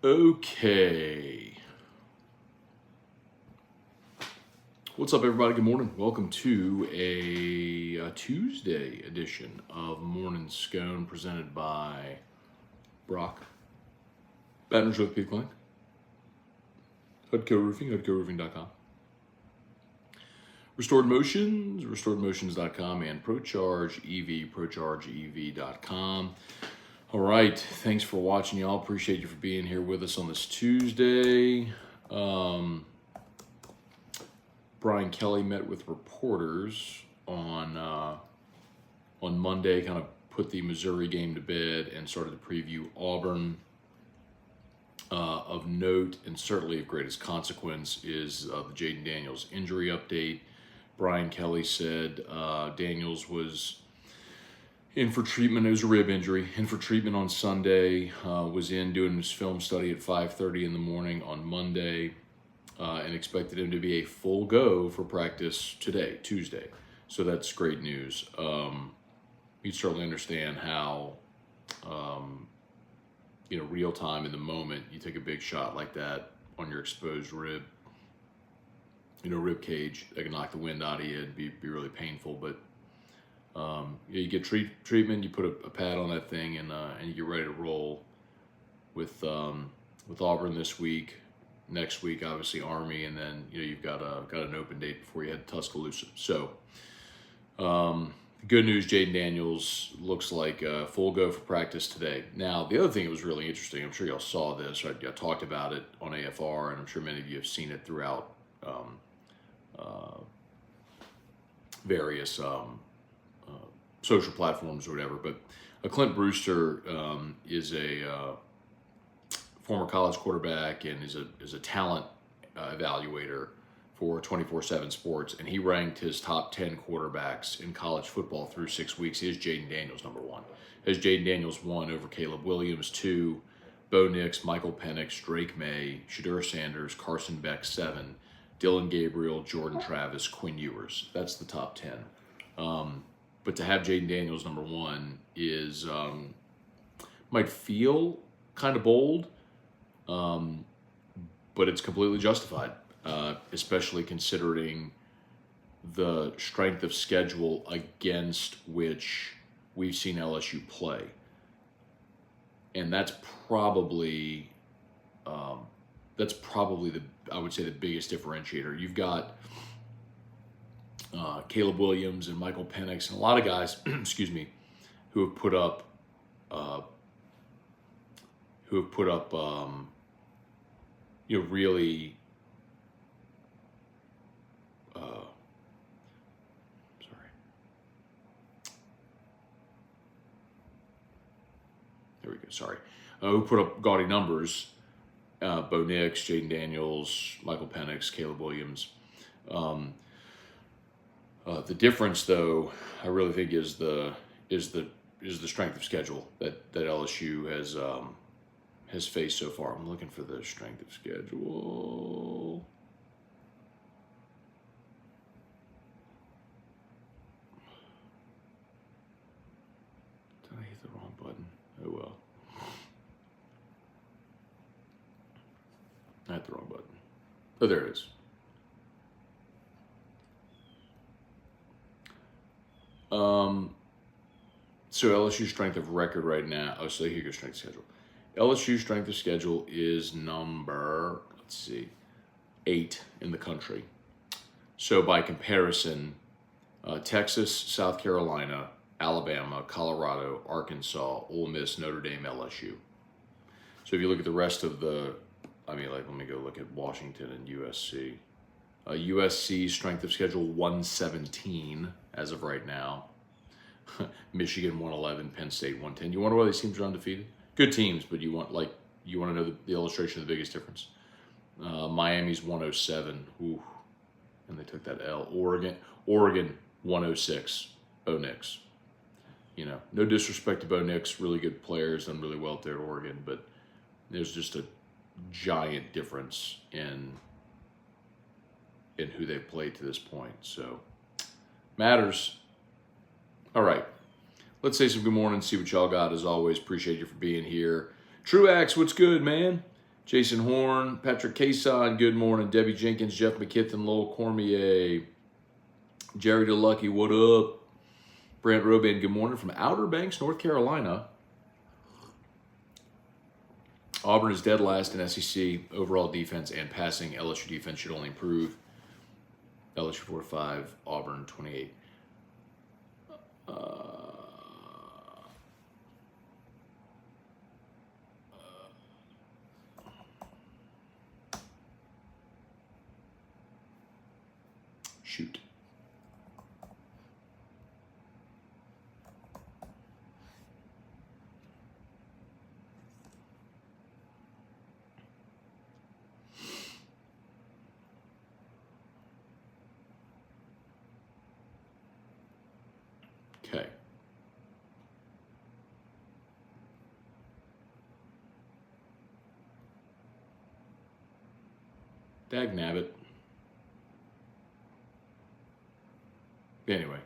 Okay. What's up, everybody? Good morning. Welcome to a Tuesday edition of Morning Scone presented by Brock. Baton Rouge Peak Link. Hudco Roofing, HudcoRoofing.com. Restored Motions, RestoredMotions.com, and ProCharge EV, ProChargeEV.com. All right, thanks for watching, y'all. Appreciate you for being here with us on this Tuesday. Brian Kelly met with reporters on Monday, kind of put the Missouri game to bed and started to preview Auburn. Of note and certainly of greatest consequence is the Jaden Daniels injury update. Brian Kelly said Daniels was in for treatment. It was a rib injury. In for treatment on Sunday. Was in doing his film study at 5:30 in the morning on Monday, and expected him to be a full go for practice today, Tuesday. So that's great news. You certainly understand how, real time in the moment, you take a big shot like that on your exposed rib. Rib cage, that can knock the wind out of you and be really painful. But you get treatment, you put a pad on that thing, and you get ready to roll with Auburn this week. Next week, obviously Army, and then you've got an open date before you head to Tuscaloosa. So, good news: Jaden Daniels looks like a full go for practice today. Now, the other thing that was really interesting, I'm sure y'all saw this. I talked about it on AFR, and I'm sure many of you have seen it throughout various social platforms or whatever. But Clint Brewster is a former college quarterback and is a talent evaluator for 24/7 Sports, and he ranked his top 10 quarterbacks in college football through 6 weeks. He has Jaden Daniels number one. Has Jaden Daniels 1 over Caleb Williams, 2, Bo Nix, Michael Penix, Drake May, Shadur Sanders, Carson Beck 7, Dylan Gabriel, Jordan Travis, Quinn Ewers. That's the top 10. But to have Jaden Daniels number 1 is might feel kind of bold, but it's completely justified, especially considering the strength of schedule against which we've seen LSU play. And that's probably I would say the biggest differentiator. You've got Caleb Williams and Michael Penix and a lot of guys, excuse me, who have put up really who put up gaudy numbers. Bo Nix, Jaden Daniels, Michael Penix, Caleb Williams. The difference, though, I really think is the strength of schedule that LSU has faced so far. I'm looking for the strength of schedule. Did I hit the wrong button? Oh well. I hit the wrong button. Oh, there it is. So LSU's strength of record right now. Oh, so here's your strength of schedule. LSU's strength of schedule is number, 8 in the country. So by comparison, Texas, South Carolina, Alabama, Colorado, Arkansas, Ole Miss, Notre Dame, LSU. So if you look at the rest of let me go look at Washington and USC. USC's strength of schedule 117 as of right now. Michigan 111, Penn State 110. You wonder why these teams are undefeated? Good teams, but you want to know the illustration of the biggest difference. Miami's 107. Ooh, and they took that L. Oregon 106. Bo Nix. No disrespect to Bo Nix, really good players, done really well up there at Oregon, but there's just a giant difference in who they've played to this point. So matters. All right, let's say some good morning, see what y'all got. As always, appreciate you for being here. Truax, what's good, man? Jason Horn, Patrick Cason, good morning. Debbie Jenkins, Jeff McKithen, Lowell Cormier, Jerry DeLucky, what up? Brant Roban, good morning from Outer Banks, North Carolina. Auburn is dead last in SEC overall defense and passing. LSU defense should only improve. LSU 4-5, Auburn 28. Shoot. Okay. Dag nabbit. Anyway,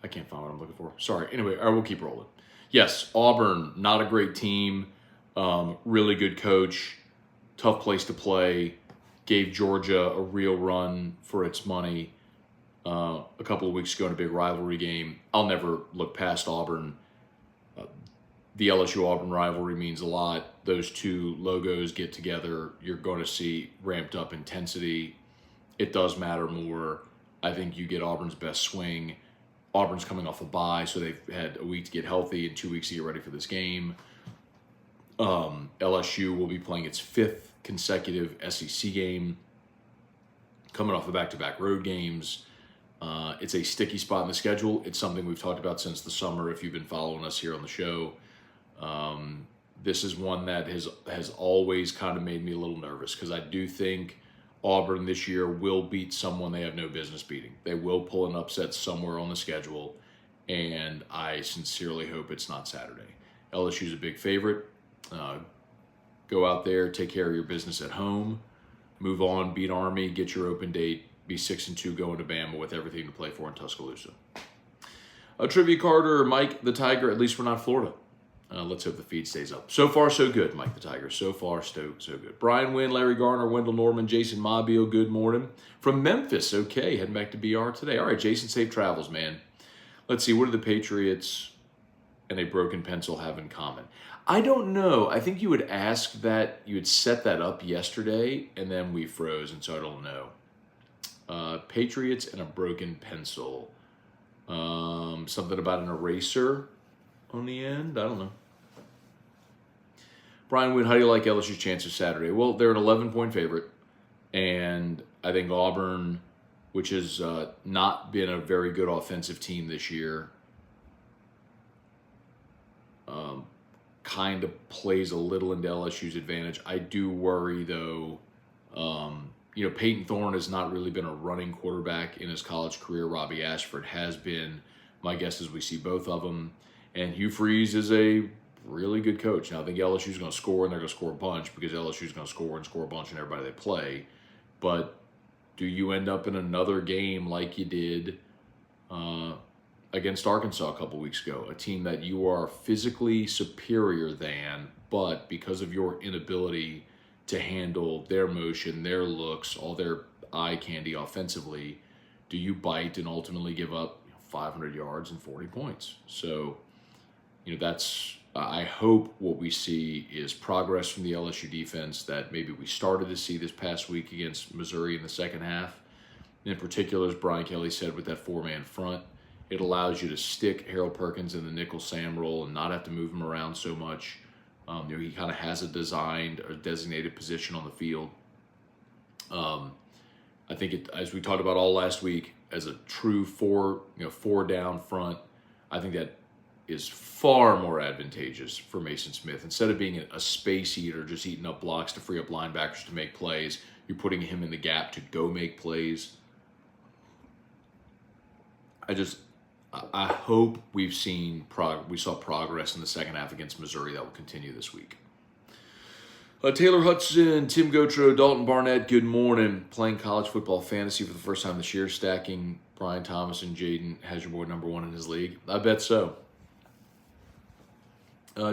I can't find what I'm looking for. Sorry. Anyway, I will keep rolling. Yes, Auburn, not a great team. Really good coach. Tough place to play. Gave Georgia a real run for its money a couple of weeks ago in a big rivalry game. I'll never look past Auburn. The LSU-Auburn rivalry means a lot. Those two logos get together. You're going to see ramped up intensity. It does matter more. I think you get Auburn's best swing. Auburn's coming off a bye, so they've had a week to get healthy and 2 weeks to get ready for this game. LSU will be playing its 5th consecutive SEC game, coming off of back-to-back road games. It's a sticky spot in the schedule. It's something we've talked about since the summer if you've been following us here on the show. This is one that has always kind of made me a little nervous because I do think Auburn this year will beat someone they have no business beating. They will pull an upset somewhere on the schedule, and I sincerely hope it's not Saturday. LSU's a big favorite. Go out there, take care of your business at home, move on, beat Army, get your open date, be 6-2 going to Bama with everything to play for in Tuscaloosa. Trivia Carter, Mike the Tiger, at least we're not Florida. Let's hope the feed stays up. So far, so good, Mike the Tiger. So far, so good. Brian Wynn, Larry Garner, Wendell Norman, Jason Mobile, good morning. From Memphis, okay, heading back to BR today. All right, Jason, safe travels, man. Let's see, what do the Patriots and a broken pencil have in common? I don't know. I think you would ask that, you would set that up yesterday, and then we froze, and so I don't know. Patriots and a broken pencil. Something about an eraser on the end? I don't know. Brian Wood, how do you like LSU's chances Saturday? Well, they're an 11-point favorite, and I think Auburn, which has not been a very good offensive team this year, kind of plays a little into LSU's advantage. I do worry, though, Peyton Thorne has not really been a running quarterback in his college career. Robbie Ashford has been. My guess is we see both of them. And Hugh Freeze is a really good coach. Now, I think LSU's going to score, and they're going to score a bunch because LSU's going to score a bunch in everybody they play. But do you end up in another game like you did against Arkansas a couple weeks ago, a team that you are physically superior than, but because of your inability to handle their motion, their looks, all their eye candy offensively, do you bite and ultimately give up 500 yards and 40 points? So, I hope what we see is progress from the LSU defense that maybe we started to see this past week against Missouri in the second half. In particular, as Brian Kelly said, with that 4-man front, it allows you to stick Harold Perkins in the nickel Sam role and not have to move him around so much. He kind of has a designed or designated position on the field. I think as we talked about all last week, as a true four down front, I think that is far more advantageous for Mason Smith. Instead of being a space eater, just eating up blocks to free up linebackers to make plays, you're putting him in the gap to go make plays. I hope we saw progress in the second half against Missouri that will continue this week. Taylor Hudson, Tim Gotro, Dalton Barnett, good morning. Playing college football fantasy for the first time this year, stacking Brian Thomas and Jayden has your boy number one in his league. I bet so.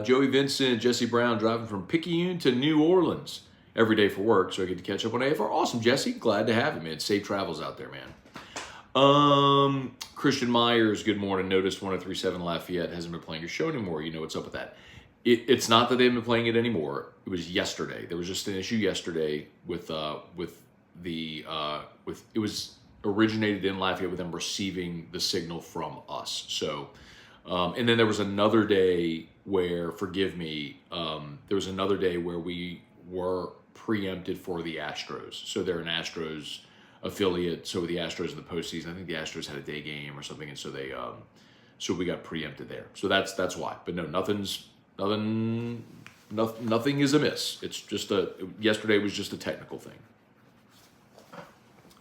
Joey Vincent, Jesse Brown driving from Picayune to New Orleans. every day for work, so I get to catch up on AFR. Awesome, Jesse. Glad to have you, man. Safe travels out there, man. Christian Myers, good morning. Noticed 103.7 Lafayette hasn't been playing your show anymore. You know what's up with that. It's not that they've been playing it anymore. It was yesterday. There was just an issue yesterday with it was originated in Lafayette with them receiving the signal from us. So, and then there was another day where, forgive me, there was another day where we were preempted for the Astros. So they're an Astros affiliate. So with the Astros in the postseason, I think the Astros had a day game or something, and so so we got preempted there. So that's why. But no, nothing is amiss. It's just yesterday was just a technical thing.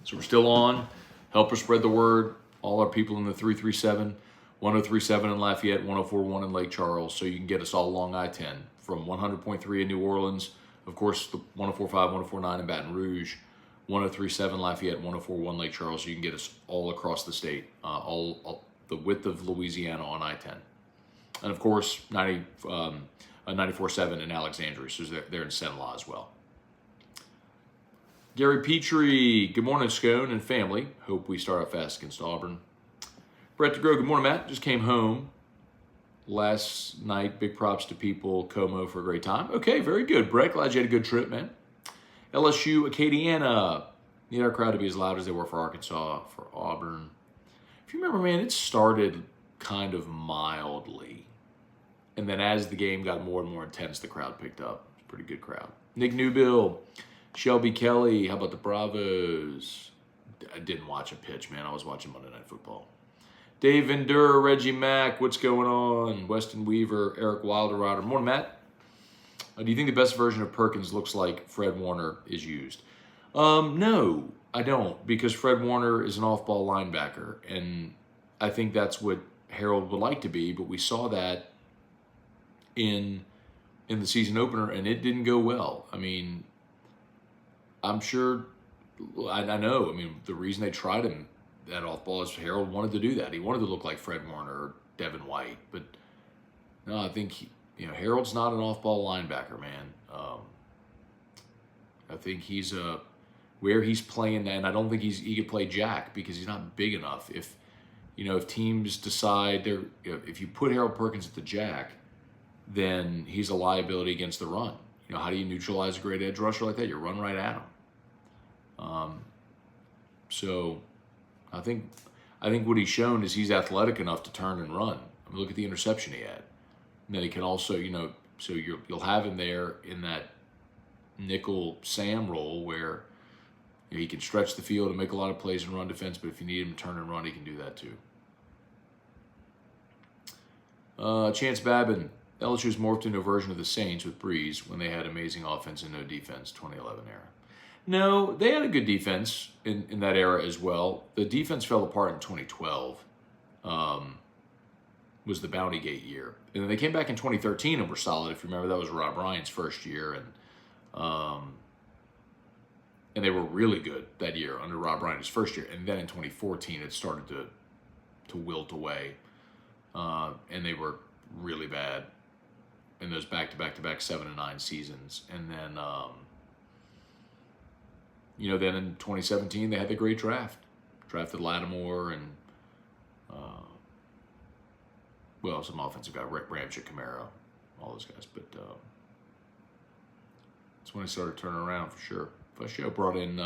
So we're still on. Help us spread the word. All our people in the 337, 1037 in Lafayette, 1041 in Lake Charles. So you can get us all along I-10 from 100.3 in New Orleans, of course, the 1045, 1049 in Baton Rouge, 1037 Lafayette, 1041 Lake Charles. So you can get us all across the state, all the width of Louisiana on I-10. And of course, 94.7 in Alexandria. So they're in Senla as well. Gary Petrie, good morning, Scone and family. Hope we start out fast against Auburn. Brett DeGrow, good morning, Matt. Just came home last night. Big props to people, Como, for a great time. Okay, very good, Brett. Glad you had a good trip, man. LSU, Acadiana. Need our crowd to be as loud as they were for Arkansas, for Auburn. If you remember, man, it started kind of mildly. And then as the game got more and more intense, the crowd picked up. It's a pretty good crowd. Nick Newbill. Shelby Kelly, how about the Bravos? I didn't watch a pitch, man. I was watching Monday Night Football. Dave Vendur, Reggie Mack, what's going on? Weston Weaver, Eric Wilderrider. Morning, Matt. Do you think the best version of Perkins looks like Fred Warner is used? No, I don't, because Fred Warner is an off-ball linebacker, and I think that's what Harold would like to be, but we saw that in the season opener, and it didn't go well. I mean, I'm sure, I know, I mean, the reason they tried him that off-ball is Harold wanted to do that. He wanted to look like Fred Warner or Devin White, but no, I think, Harold's not an off-ball linebacker, man. I think he's where he's playing, and I don't think he could play jack because he's not big enough. If teams decide if you put Harold Perkins at the jack, then he's a liability against the run. How do you neutralize a great edge rusher like that? You run right at him. So I think what he's shown is he's athletic enough to turn and run. I mean, look at the interception he had. And then he can also, so you'll have him there in that nickel Sam role where he can stretch the field and make a lot of plays in run defense, but if you need him to turn and run, he can do that too. Chance Babin, LSU's morphed into a version of the Saints with Breeze when they had amazing offense and no defense, 2011 era. No, they had a good defense in that era as well. The defense fell apart in 2012, was the Bounty Gate year. And then they came back in 2013 and were solid. If you remember, that was Rob Ryan's first year. And they were really good that year under Rob Ryan's first year. And then in 2014, it started to wilt away. And they were really bad in those back-to-back 7-9 seasons. And then, then in 2017, they had the great draft. Drafted Lattimore and, some offensive guy, Ramchick, Camaro, all those guys. But that's when it started turning around for sure. Show brought in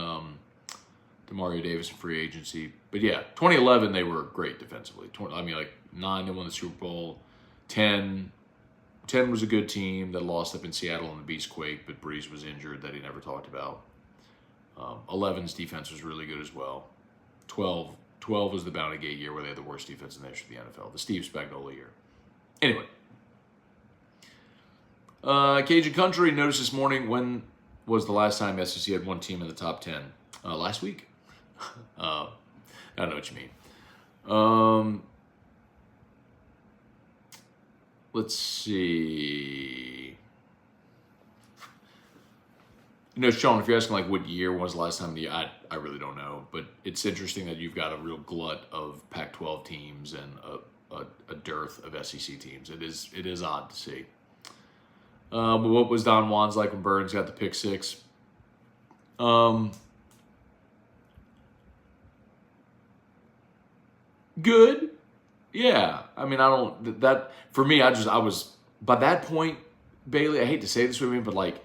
DeMario Davis in free agency. But yeah, 2011, they were great defensively. 9, they won the Super Bowl. 10 was a good team that lost up in Seattle in the Beastquake, but Breeze was injured that he never talked about. 11's defense was really good as well. 12 was the Bounty Gate year where they had the worst defense in the history of the NFL, the Steve Spagnuolo year. Anyway. Cajun Country noticed this morning, when was the last time SEC had one team in the top 10? Last week? I don't know what you mean. Let's see. Sean, if you're asking what year was the last time, I really don't know. But it's interesting that you've got a real glut of Pac-12 teams and a dearth of SEC teams. It is odd to see. But what was Don Juan's like when Burns got the pick six? Good. Yeah. I mean, I don't, that, for me, I was, by that point, Bailey, I hate to say this with me, but like,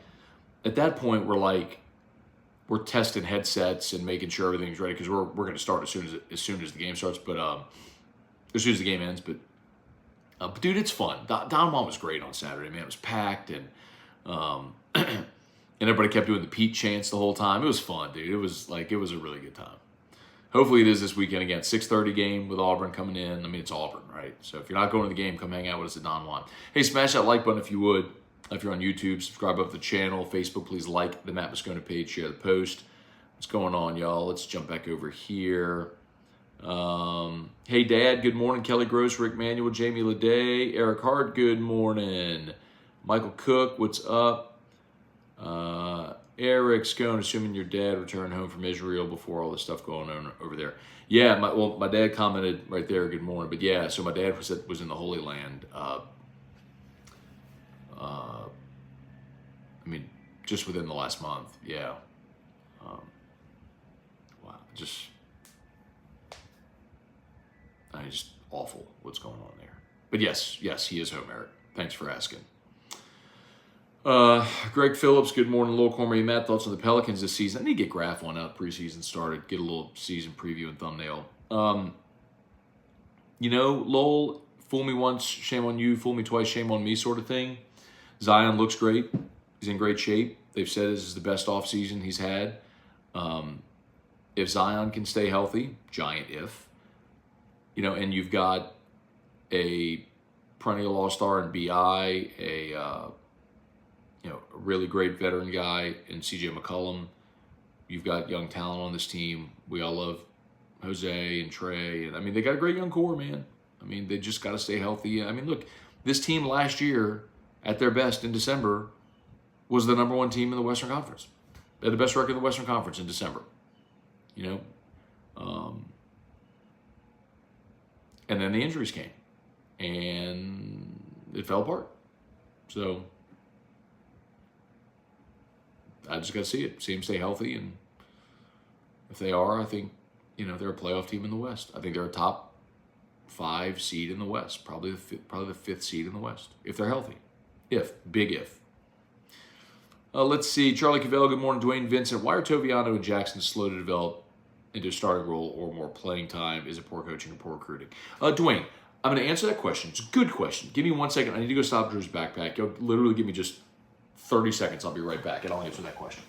at that point, we're testing headsets and making sure everything's ready because we're going to start as soon as the game starts, but, as soon as the game ends, but dude, it's fun. Don Juan was great on Saturday, man. It was packed, and and everybody kept doing the Pete chants the whole time. It was fun, dude. It was a really good time. Hopefully it is this weekend again. 6:30 game with Auburn coming in. I mean, it's Auburn, right? So if you're not going to the game, come hang out with us at Don Juan. Hey, smash that like button if you would. If you're on YouTube, subscribe up to the channel. Facebook, please like the Matt Moscona page, share the post. What's going on, y'all? Let's jump back over here. Hey, Dad, good morning. Kelly Gross, Rick Manuel, Jamie Leday, Eric Hart, good morning. Michael Cook, what's up? Eric Scone, assuming your dad returned home from Israel before all this stuff going on over there. Yeah, my dad commented right there, good morning. But yeah, so my dad was in the Holy Land. I mean, just within the last month. Yeah. Wow, just awful what's going on there. But yes, he is home, Eric. Thanks for asking. Greg Phillips, good morning. Lowell Cormier, Matt, thoughts on the Pelicans this season? I need to get Graph one out. Preseason started. Get a little season preview and thumbnail. Lowell, fool me once, shame on you. Fool me twice, shame on me sort of thing. Zion looks great. He's in great shape. They've said this is the best offseason he's had. If Zion can stay healthy, giant if, and you've got a perennial all-star in BI, a really great veteran guy in CJ McCollum. You've got young talent on this team. We all love Jose and Trey. And I mean, they got a great young core, man. I mean, they just got to stay healthy. I mean, look, this team last year, at their best in December, was the number one team in the Western Conference. They had the best record in the Western Conference in December. And then the injuries came. And it fell apart. So I just got to see them stay healthy, and if they are, I think they're a playoff team in the West. I think they're a top 5 seed in the West, probably the 5th seed in the West if they're healthy. Big if. Let's see, Charlie Cavell, good morning. Dwayne Vincent, why are Toviano and Jackson slow to develop into a starting role or more playing time? Is it poor coaching or poor recruiting? Dwayne, I'm going to answer that question. It's a good question. Give me 1 second. I need to go stop Drew's backpack. You'll literally give me just 30 seconds. I'll be right back, and I'll answer that question.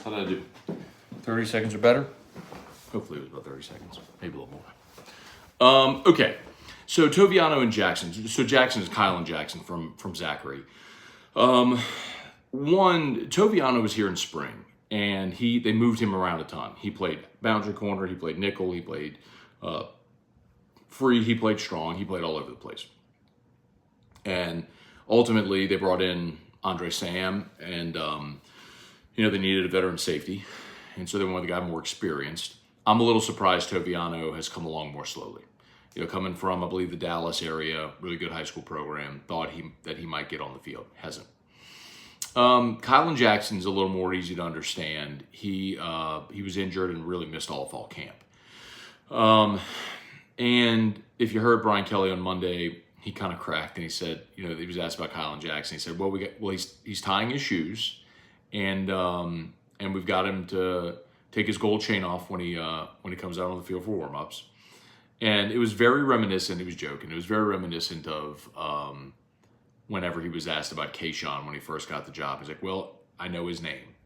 How did I do? 30 seconds or better? Hopefully it was about 30 seconds. Maybe a little more. Okay. So Toviano and Jackson. So Jackson is Kylan Jackson from Zachary. Toviano was here in spring. and they moved him around a ton. He played boundary corner, he played nickel, he played free, he played strong, he played all over the place. And ultimately, they brought in Andre Sam, and they needed a veteran safety, and so they wanted the guy more experienced. I'm a little surprised Toviano has come along more slowly. Coming from, I believe, the Dallas area, really good high school program, thought that he might get on the field. Hasn't. Kylan Jackson's a little more easy to understand. He was injured and really missed all of fall camp. And if you heard Brian Kelly on Monday, he kind of cracked and he said, he was asked about Kylan Jackson. He said, he's tying his shoes, and we've got him to take his gold chain off when he comes out on the field for warm-ups. And it was very reminiscent. He was joking. It was very reminiscent of whenever he was asked about Kayshawn when he first got the job. He's like, "Well, I know his name."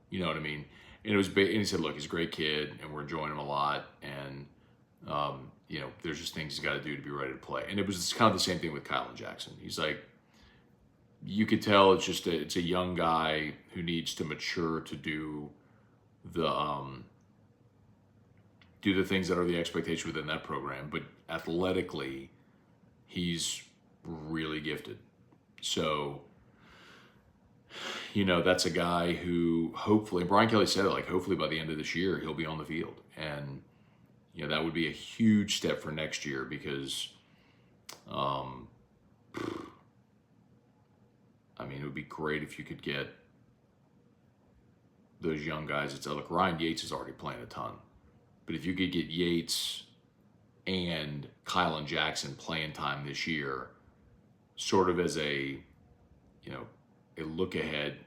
You know what I mean? And and he said, "Look, he's a great kid, and we're enjoying him a lot. And there's just things he's got to do to be ready to play." And it was kind of the same thing with Kylan Jackson. He's like, you could tell it's a young guy who needs to mature to do the things that are the expectation within that program. But athletically, he's really gifted. So, that's a guy who hopefully, Brian Kelly said it, hopefully by the end of this year, he'll be on the field. And, that would be a huge step for next year because, it would be great if you could get those young guys. It's like Ryan Yates is already playing a ton. But if you could get Yates and Kylan Jackson playing time this year, sort of as a look ahead,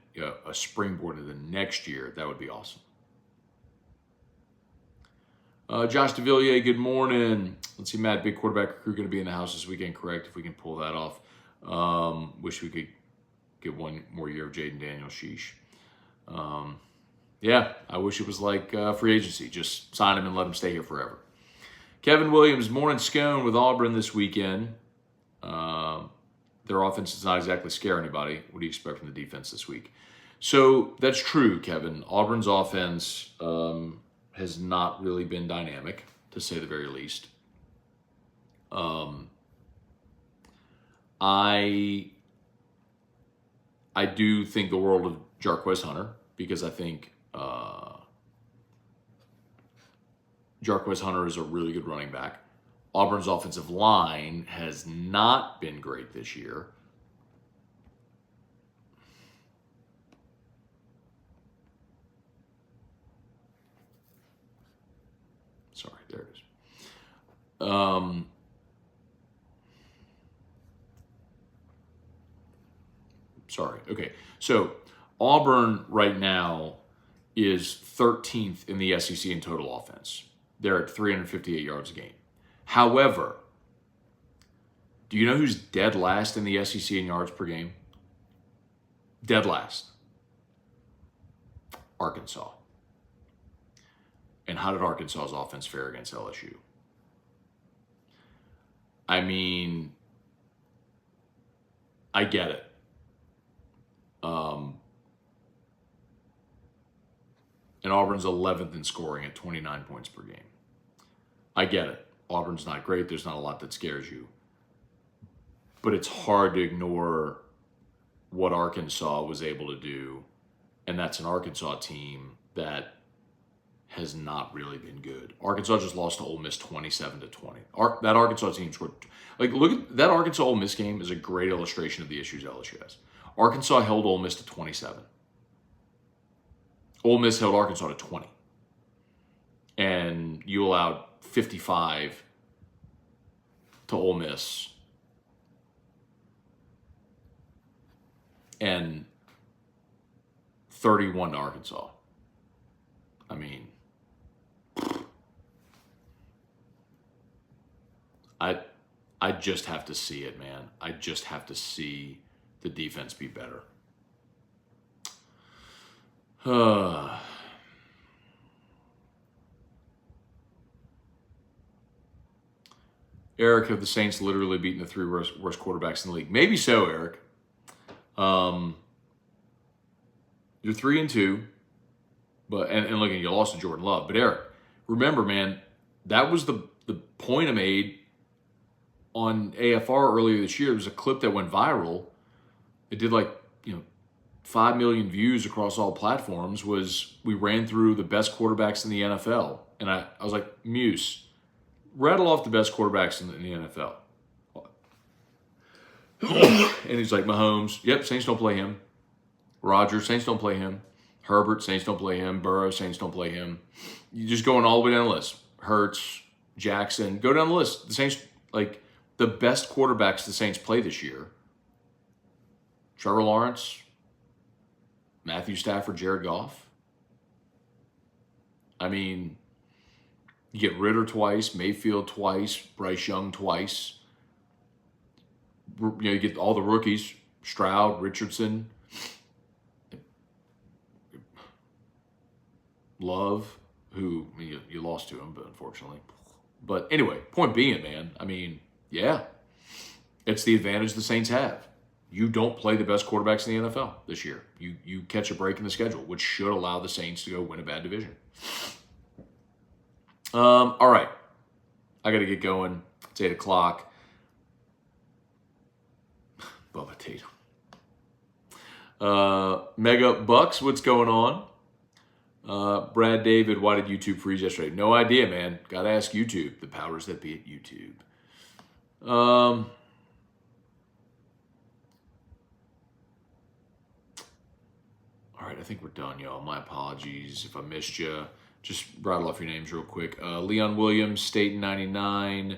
a springboard to the next year, that would be awesome. Josh DeVilliers, good morning. Let's see, Matt, big quarterback recruit going to be in the house this weekend, correct? If we can pull that off. Wish we could get one more year of Jaden Daniels, sheesh. Yeah, I wish it was like free agency. Just sign him and let him stay here forever. Kevin Williams, morning Scone with Auburn this weekend. Their offense does not exactly scare anybody. What do you expect from the defense this week? So that's true, Kevin. Auburn's offense has not really been dynamic, to say the very least. I do think the world of Jarquez Hunter, because I think Jarquez Hunter is a really good running back. Auburn's offensive line has not been great this year. Sorry, there it is. Sorry. Okay. So Auburn right now is 13th in the SEC in total offense. They're at 358 yards a game. However, do you know who's dead last in the SEC in yards per game? Dead last. Arkansas. And how did Arkansas's offense fare against LSU? I mean, I get it. And Auburn's 11th in scoring at 29 points per game. I get it. Auburn's not great. There's not a lot that scares you. But it's hard to ignore what Arkansas was able to do. And that's an Arkansas team that has not really been good. Arkansas just lost to Ole Miss 27-20. That Arkansas team scored. Look at that Arkansas Ole Miss game is a great illustration of the issues LSU has. Arkansas held Ole Miss to 27. Ole Miss held Arkansas to 20. And you allowed 55 to Ole Miss. And 31 to Arkansas. I mean, I just have to see it, man. I just have to see the defense be better. Eric, have the Saints literally beaten the three worst quarterbacks in the league? Maybe so, Eric. You're 3-2. But and look, you lost to Jordan Love. But Eric, remember, man, that was the point I made on AFR earlier this year. It was a clip that went viral. It did 5 million views across all platforms. Was we ran through the best quarterbacks in the NFL. And I was like, Muse, rattle off the best quarterbacks in the NFL. And he's like, Mahomes, yep, Saints don't play him. Rodgers, Saints don't play him. Herbert, Saints don't play him. Burrow, Saints don't play him. You just going all the way down the list. Hurts, Jackson, go down the list. The Saints, the best quarterbacks the Saints play this year. Trevor Lawrence, Matthew Stafford, Jared Goff. I mean, you get Ritter twice, Mayfield twice, Bryce Young twice. You get all the rookies, Stroud, Richardson, Love, who you lost to him, but unfortunately. But anyway, point being, man, I mean, yeah, it's the advantage the Saints have. You don't play the best quarterbacks in the NFL this year. You catch a break in the schedule, which should allow the Saints to go win a bad division. All right. I got to get going. It's 8 o'clock. Bubba Tatum. Mega Bucks, what's going on? Brad David, why did YouTube freeze yesterday? No idea, man. Got to ask YouTube. The powers that be at YouTube. All right, I think we're done, y'all. My apologies if I missed you. Just rattle off your names real quick. Leon Williams, Staten 99,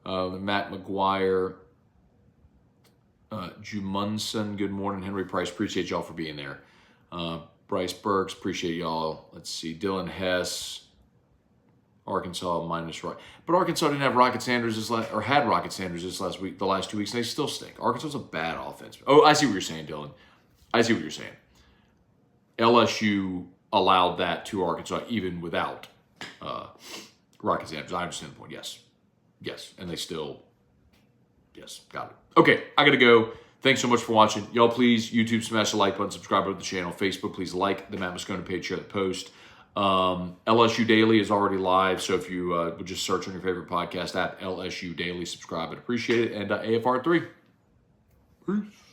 Matt McGuire, Jumunson, good morning. Henry Price, appreciate y'all for being there. Bryce Burks, appreciate y'all. Let's see, Dylan Hess, Arkansas minus right. But Arkansas didn't have Rocket Sanders had Rocket Sanders this last week, the last 2 weeks, and they still stink. Arkansas's a bad offense. Oh, I see what you're saying, Dylan. I see what you're saying. LSU allowed that to Arkansas even without Rocket Sanders. I understand the point. Yes. And they still, yes, got it. Okay, I got to go. Thanks so much for watching. Y'all, please, YouTube, smash the like button, subscribe to the channel. Facebook, please like the Matt Scone page, share the post. LSU Daily is already live, so if you would just search on your favorite podcast app, LSU Daily, subscribe. I'd appreciate it. And AFR3. Peace.